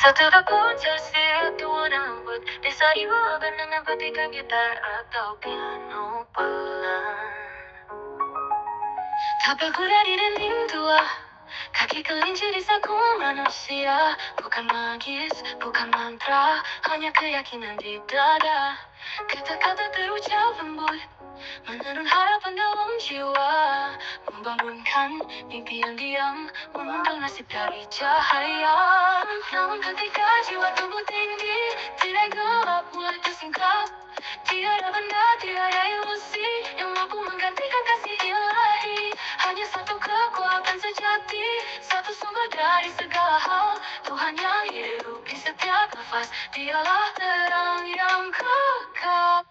Punca situan rambut disayukan dengan petikan gitar atau piano pelan. Tapel kuda di dinding tua, kaki kelinci di saku manusia. Bukan magis, bukan mantra, hanya keyakinan di dada. Kata-kata terucap lembut, menurun harapan dalam jiwa, membangunkan mimpi yang diam, mengundang nasib dari cahaya. Namun ketika jiwa tumbuh tinggi, tidak gelap mulai tersingkap. Tiada benda, tiada ilusi yang mampu menggantikan kasih ilahi. Hanya satu kekuatan sejati, satu sumber dari segala hal. Tuhan yang hidup di setiap nafas, Dialah terang yang kekal.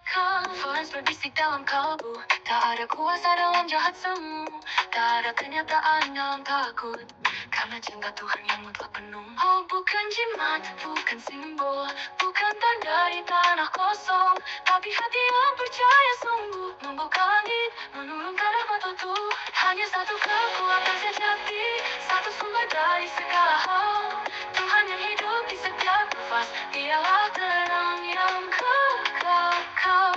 Fans berbisik dalam kalbu, tak ada kuasa dalam jahat semu, tak ada kenyataan dalam takut, karena cinta Tuhan yang mutlak penuh. Oh, bukan jimat, bukan simbol, bukan tanda di tanah kosong, tapi hati yang percaya sungguh, membuka langit, menurunkan rahmat utuh. Hanya satu kekuatan sejati, satu sumber dari segala hal. Tuhan yang hidup di setiap nafas, Dialah terang yang kekal.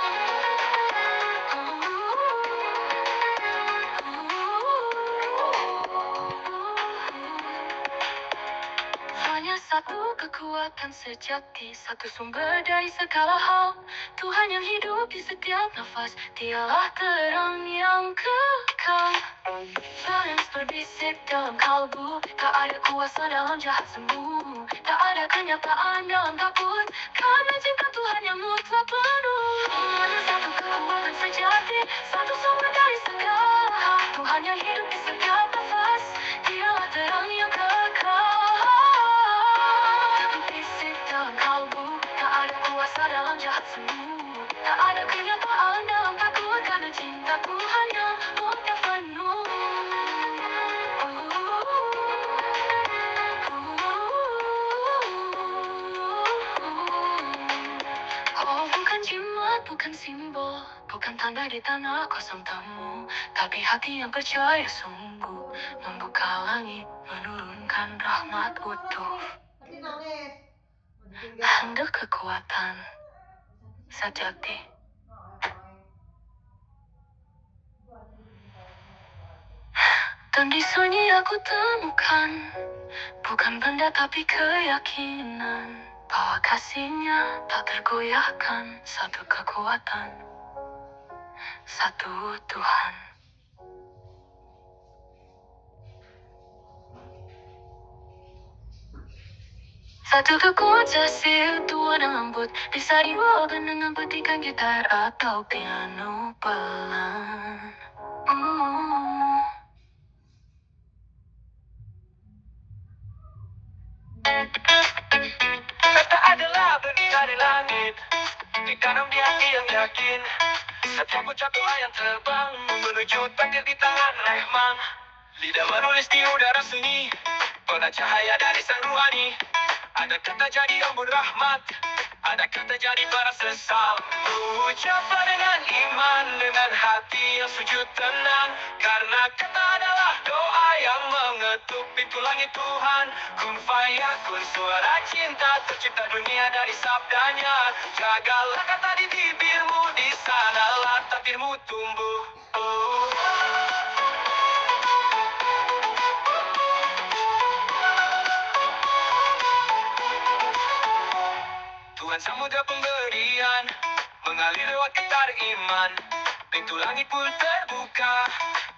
Hanya satu kekuatan sejati, satu sumber dari segala hal. Tuhan yang hidup di setiap nafas, Dialah terang yang kekal. Fans berbisik dalam kalbu, tak ada kuasa dalam jahat semu, tak ada kenyataan dalam takut, karena cinta Tuhan yang mutlak penuh. Hanya satu kekuatan sejati, satu sumber dari segala hal. Tuhan yang hidup di setiap nafas, Dialah terang yang kekal. Berbisik dalam kalbu, tak ada kuasa dalam jahat semu, tak ada kenyataan dalam takut, karena cinta Tuhan yang mutlak penuh. Oh, bukan jimat, bukan simbol, bukan tanda di tanah kosong temu, tapi hati yang percaya sungguh, membuka langit, menurunkan rahmat utuh. Hendak kekuatan sejati. Dan di sunyi aku temukan, bukan benda tapi keyakinan, bahwa kasihnya tak tergoyahkan. Satu kekuatan, satu Tuhan. Satu kekuatan situan lembut, bisa diwakilkan dengan petikan gitar atau piano pelan. Kata adalah benih dari langit, ditanam di hati yang yakin. Setiap ucap doa yang terbang menuju takdir di tangan Rahman. Lidah menulis di udara sunyi, penuh cahaya dari sang ruhani. Ada kata jadi embun rahmat, ada kata jadi bara sesal. Ucaplah dengan iman, dengan hati yang sujud tenang, karena kata adalah doa yang mengetuk pintu langit Tuhan. Kun fayakun, suara cinta tercipta dunia dari sabdanya. Jagalah kata di bibirmu, di sanalah takdirmu tumbuh. Tuhan samudra pemberian, mengalir lewat getar iman. Pintu langit pun terbuka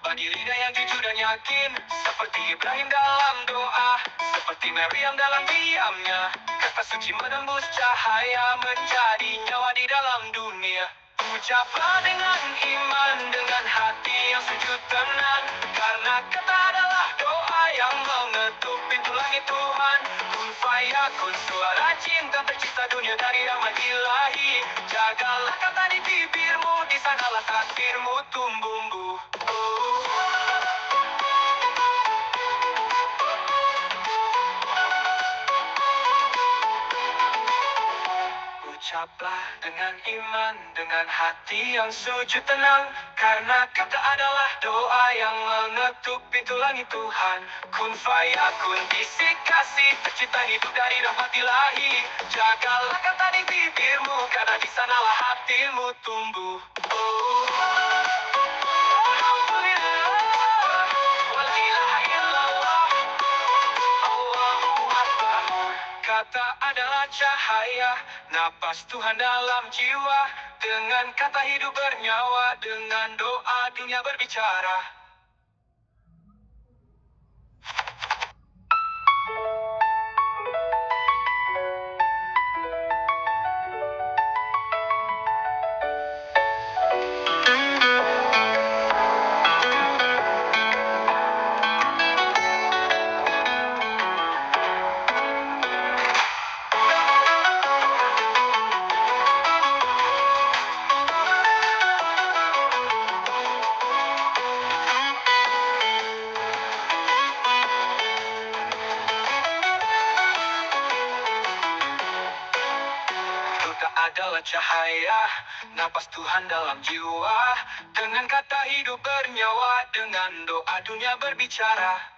bagi lidah yang jujur dan yakin. Seperti Ibrahim dalam doa, seperti Maryam dalam diamnya. Kata suci menembus cahaya, menjadi nyawa di dalam dunia. Ucaplah dengan iman, dengan hati yang sujud tenang, karena kata adalah doa yang mengetuk pintu langit Tuhan. Kun fayakun, suara cinta tercipta dunia dari rahmat ilahi. Jagalah kata di bibirmu, di sanalah takdirmu tumbuh. Ucaplah dengan iman, dengan hati yang sujud tenang. Karena kata adalah doa yang mengetuk pintu langit Tuhan. Kun fayakun, isi kasih tercipta hidup dari rahmat ilahi. Jagalah kata di bibirmu, karena di sanalah hatimu tumbuh. Oh, alhamdulillah, wa la ilaha illallah, Allahu Akbar. Kata adalah cahaya, napas Tuhan dalam jiwa. Dengan kata hidup bernyawa, dengan doa dunia berbicara. Doa adalah cahaya, napas Tuhan dalam jiwa. Dengan kata hidup bernyawa, dengan doa dunia berbicara.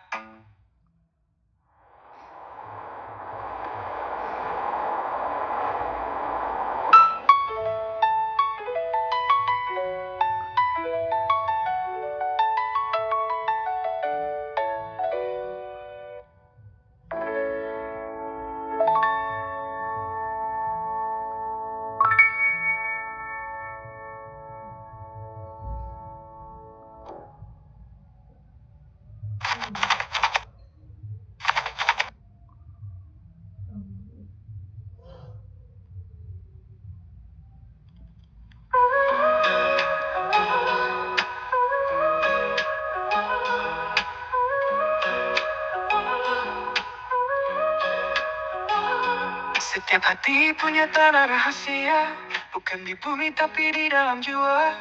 Setiap hati punya tanah rahasia, bukan di bumi tapi di dalam jiwa.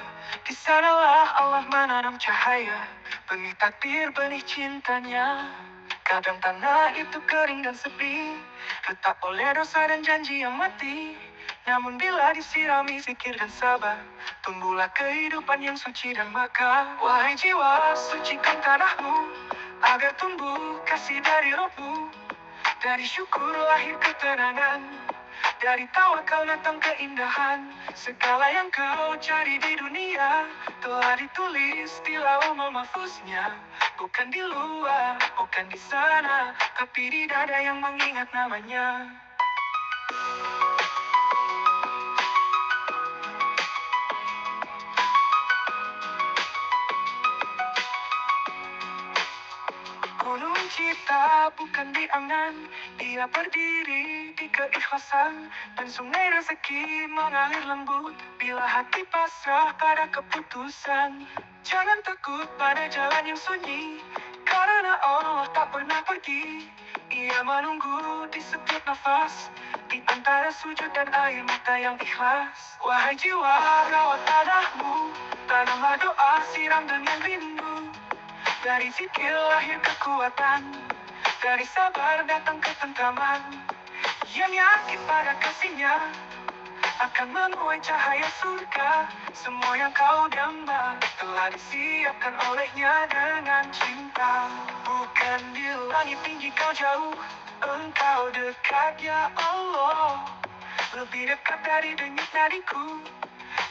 Di sanalah Allah menanam cahaya, benih takdir, benih cintanya. Kadang tanah itu kering dan sepi, retak oleh dosa dan janji yang mati. Namun bila disirami zikir dan sabar, tumbuhlah kehidupan yang suci dan makar. Wahai jiwa, sucikan tanahmu, agar tumbuh kasih dari rohmu. Dari syukur lahir ketenangan, dari tawakal datang keindahan. Segala yang kau cari di dunia telah ditulis di lauh mahfuznya. Bukan di luar, bukan di sana, tapi di dada yang mengingat namanya. Gunung cipta bukan di angan, dia berdiri di keikhlasan. Dan sungai rezeki mengalir lembut bila hati pasrah pada keputusan. Jangan takut pada jalan yang sunyi, karena Allah tak pernah pergi. Ia menunggu di setiap nafas, di antara sujud dan air mata yang ikhlas. Wahai jiwa, rawat tanahmu, tanamlah doa, siram dengan rindu. Dari zikir lahir kekuatan, dari sabar datang ketentraman. Yang yakin pada kasihnya akan menuai cahaya surga. Semua yang kau damba telah disiapkan olehnya dengan cinta. Bukan di langit tinggi kau jauh, engkau dekat ya Allah. Lebih dekat dari denyut nadiku,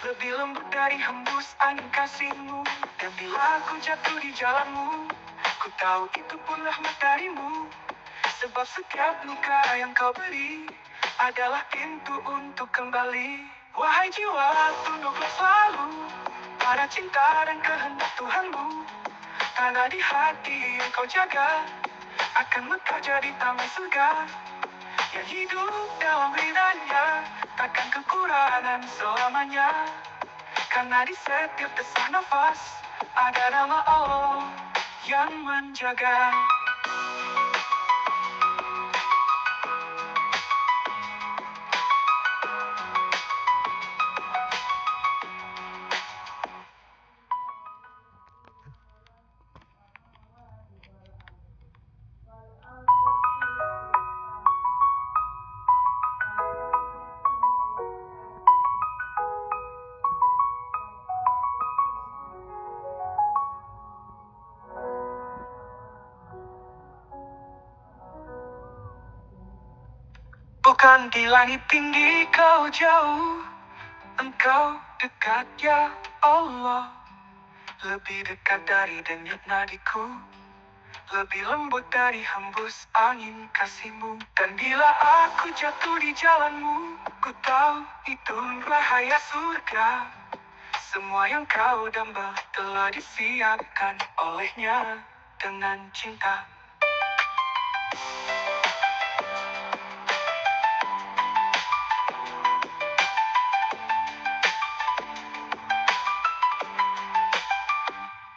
lebih lembut dari hembus angin kasihmu. Dan bila aku jatuh di jalanmu, ku tahu itu pun rahmat darimu. Sebab setiap luka yang kau beri adalah pintu untuk kembali. Wahai jiwa, tunduklah selalu pada cinta dan kehendak Tuhanmu. Karena di hati yang kau jaga akan mekar jadi taman surga. Yang hidup dalam ridhanya takkan kekurangan selamanya. Karena di setiap desah nafas ada nama Allah yang menjaga. Bukan di langit tinggi kau jauh, engkau dekat ya Allah. Lebih dekat dari denyut nadiku, lebih lembut dari hembus angin kasihmu. Dan bila aku jatuh di jalanmu, ku tahu itu rahaya surga. Semua yang kau damba telah disiapkan olehnya dengan cinta.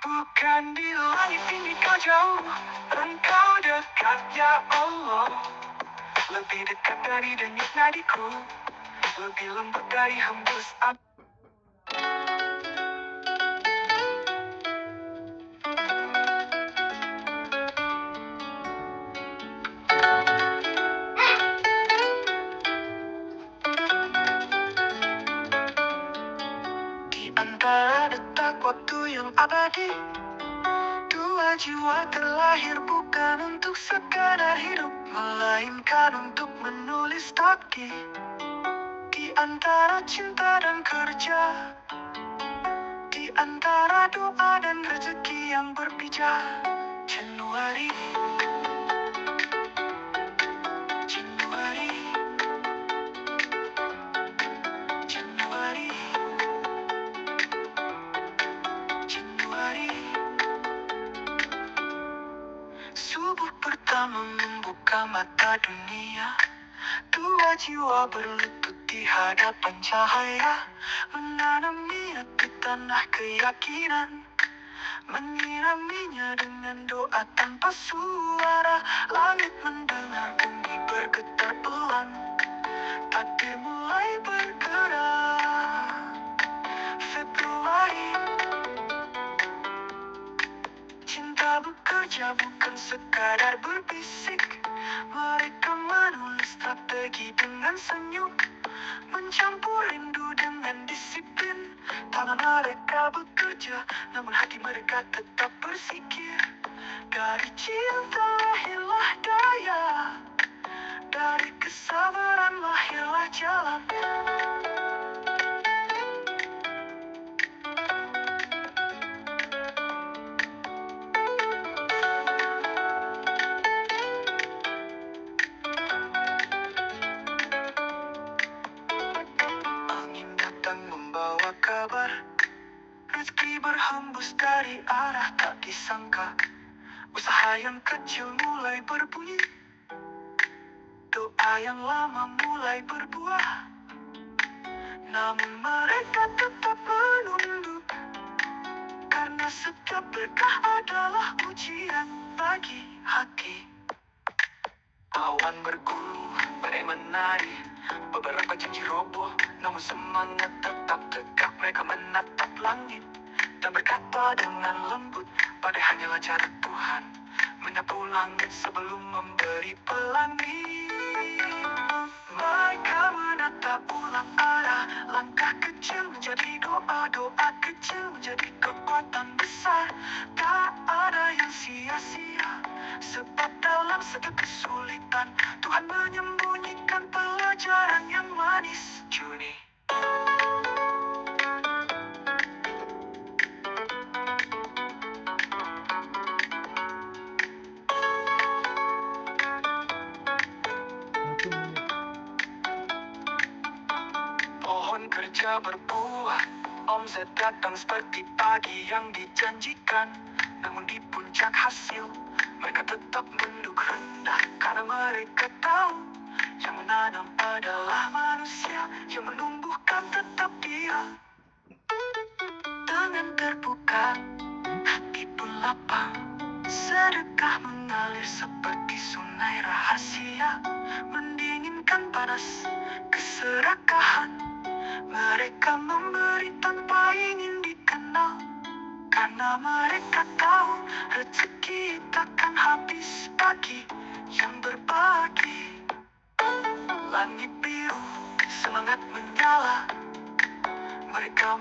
Bukan di langit tinggi kau jauh, engkau dekat ya Allah. Lebih dekat dari denyut nadiku, lebih lembut dari hembus angin. Di antara detak waktu yang abadi, dua jiwa terlahir bukan untuk sekadar hidup, melainkan untuk menulis takdir. Di antara cinta dan kerja, di antara doa dan rezeki yang berpijak. Januari, Januari, Januari, Januari. Subuh pertama membuka mata dunia, dua jiwa berlutut di hadapan cahaya, menanam niat ke tanah keyakinan, menyiraminya dengan doa tanpa suara. Langit mendengar bunyi bergetar pelan, takdir mulai bergerak. Februari, cinta bekerja bukan sekadar berbisik. Mereka menulis strategi dengan senyum, mencampur rindu dengan disiplin. Tangan mereka bekerja, namun hati mereka tetap bersikir. Dari cinta lahirlah daya, dari kesabaran lahirlah jalan. Angin datang membawa kabar, rezeki berhembus dari arah tak disangka. Usaha yang kecil mulai berbunyi, doa yang lama mulai berbuah. Namun mereka tetap menunduk, karena setiap berkah adalah ujian bagi hati. Awan bergulung, badai menari, beberapa janji roboh, namun semangat tetap tegak. Mereka menatap langit dan berkata dengan lembut, badai hanyalah cara Tuhan menyapu langit sebelum memberi pelangi. Mereka menatap ulang arah, langkah kecil menjadi doa, doa kecil menjadi kekuatan besar. Tak ada yang sia-sia, sebab dalam setiap kesulitan Tuhan menyembunyikan pelajaran yang manis. Juni, pohon kerja berbuah, omset datang seperti pagi yang dijanjikan. Namun di puncak hasil, mereka tetap menunduk rendah, karena mereka tahu yang menanam adalah manusia, yang menumbuhkan tetap dia. Tangan terbuka, hati pun lapang, sedekah mengalir seperti sungai rahasia, mendinginkan panas keserakahan. Mereka memberi tanpa ingin dikenal, karena mereka tahu rezeki takkan habis bagi yang berbagi. Langit biru, semangat menyala, mereka